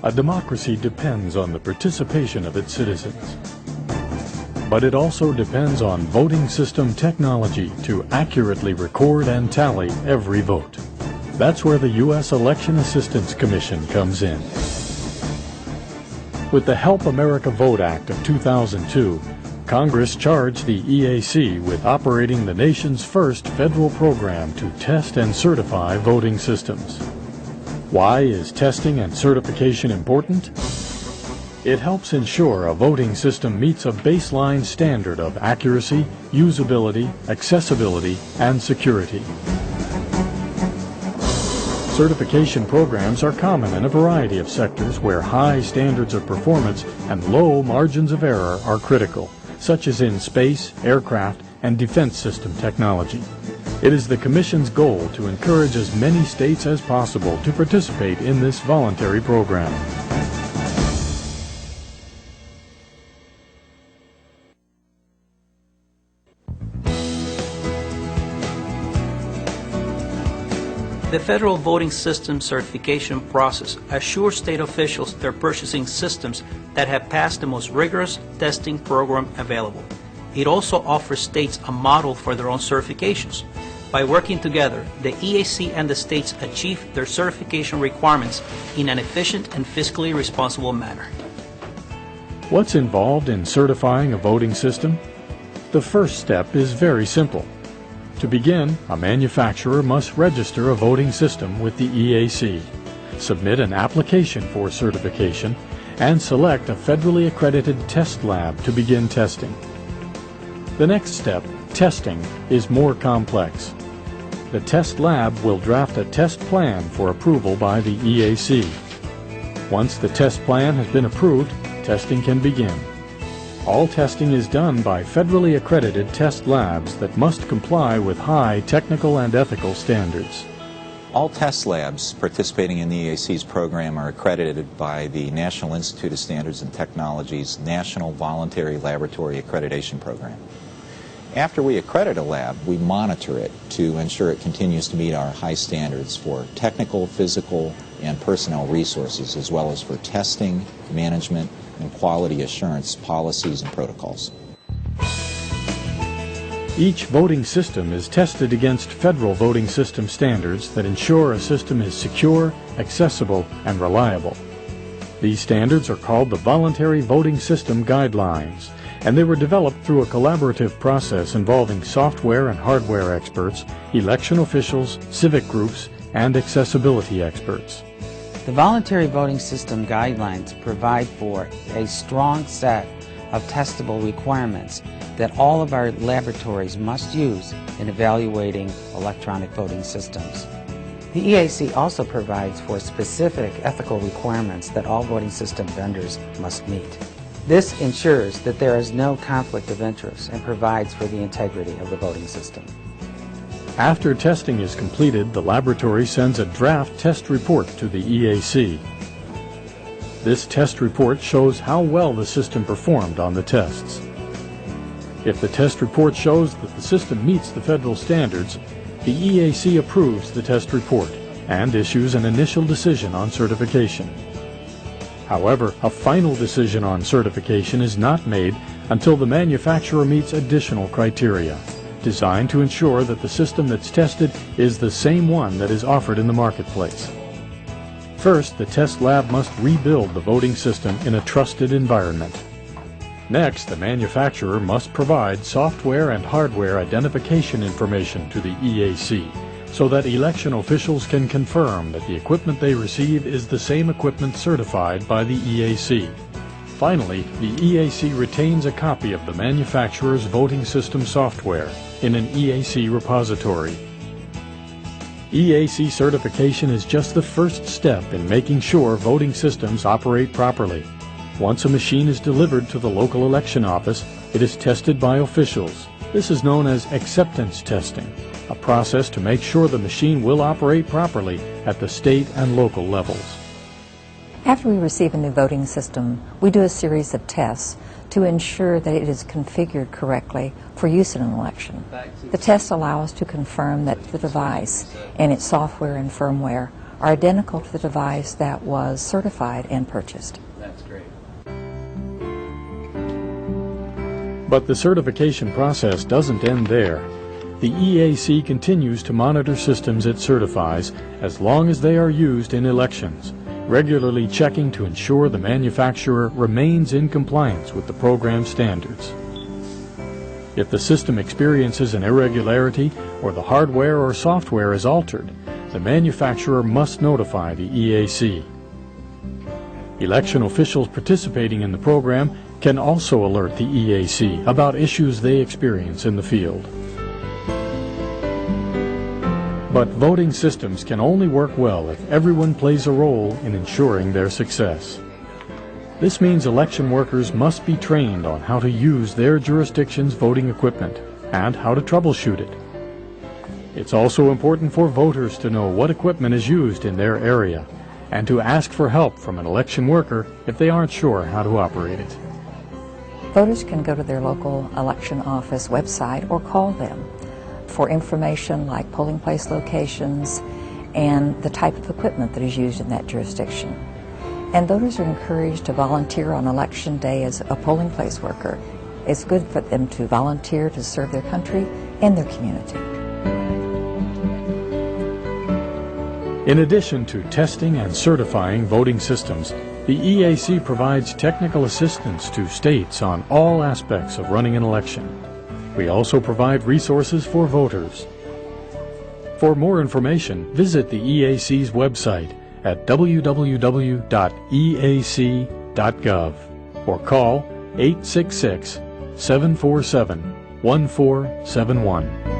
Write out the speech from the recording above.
A democracy depends on the participation of its citizens. But it also depends on voting system technology to accurately record and tally every vote. That's where the U.S. Election Assistance Commission comes in. With the Help America Vote Act of 2002, Congress charged the EAC with operating the nation's first federal program to test and certify voting systems. Why is testing and certification important? It helps ensure a voting system meets a baseline standard of accuracy, usability, accessibility, and security. Certification programs are common in a variety of sectors where high standards of performance and low margins of error are critical, such as in space, aircraft, and defense system technology. It is the Commission's goal to encourage as many states as possible to participate in this voluntary program. The Federal Voting System Certification process assures state officials they're purchasing systems that have passed the most rigorous testing program available. It also offers states a model for their own certifications. By working together, the EAC and the states achieve their certification requirements in an efficient and fiscally responsible manner. What's involved in certifying a voting system? The first step is very simple. To begin, a manufacturer must register a voting system with the EAC, submit an application for certification, and select a federally accredited test lab to begin testing. The next step, testing, is more complex. The test lab will draft a test plan for approval by the EAC. Once the test plan has been approved, testing can begin. All testing is done by federally accredited test labs that must comply with high technical and ethical standards. All test labs participating in the EAC's program are accredited by the National Institute of Standards and Technology's National Voluntary Laboratory Accreditation Program. After we accredit a lab, we monitor it to ensure it continues to meet our high standards for technical, physical, and personnel resources, as well as for testing, management, and quality assurance policies and protocols. Each voting system is tested against federal voting system standards that ensure a system is secure, accessible, and reliable. These standards are called the Voluntary Voting System Guidelines, and they were developed through a collaborative process involving software and hardware experts, election officials, civic groups, and accessibility experts. The Voluntary Voting System Guidelines provide for a strong set of testable requirements that all of our laboratories must use in evaluating electronic voting systems. The EAC also provides for specific ethical requirements that all voting system vendors must meet. This ensures that there is no conflict of interest and provides for the integrity of the voting system. After testing is completed, the laboratory sends a draft test report to the EAC. This test report shows how well the system performed on the tests. If the test report shows that the system meets the federal standards, the EAC approves the test report and issues an initial decision on certification. However, a final decision on certification is not made until the manufacturer meets additional criteria, designed to ensure that the system that's tested is the same one that is offered in the marketplace. First, the test lab must rebuild the voting system in a trusted environment. Next, the manufacturer must provide software and hardware identification information to the EAC so that election officials can confirm that the equipment they receive is the same equipment certified by the EAC. Finally, the EAC retains a copy of the manufacturer's voting system software in an EAC repository. EAC certification is just the first step in making sure voting systems operate properly. Once a machine is delivered to the local election office, it is tested by officials. This is known as acceptance testing, a process to make sure the machine will operate properly at the state and local levels. After we receive a new voting system, we do a series of tests to ensure that it is configured correctly for use in an election. The tests allow us to confirm that the device and its software and firmware are identical to the device that was certified and purchased. That's great. But the certification process doesn't end there. The EAC continues to monitor systems it certifies as long as they are used in elections, regularly checking to ensure the manufacturer remains in compliance with the program standards. If the system experiences an irregularity or the hardware or software is altered, the manufacturer must notify the EAC. Election officials participating in the program can also alert the EAC about issues they experience in the field. But voting systems can only work well if everyone plays a role in ensuring their success. This means election workers must be trained on how to use their jurisdiction's voting equipment and how to troubleshoot it. It's also important for voters to know what equipment is used in their area and to ask for help from an election worker if they aren't sure how to operate it. Voters can go to their local election office website or call them for information like polling place locations and the type of equipment that is used in that jurisdiction. And voters are encouraged to volunteer on election day as a polling place worker. It's good for them to volunteer to serve their country and their community. In addition to testing and certifying voting systems, the EAC provides technical assistance to states on all aspects of running an election. We also provide resources for voters. For more information, visit the EAC's website at www.eac.gov or call 866-747-1471.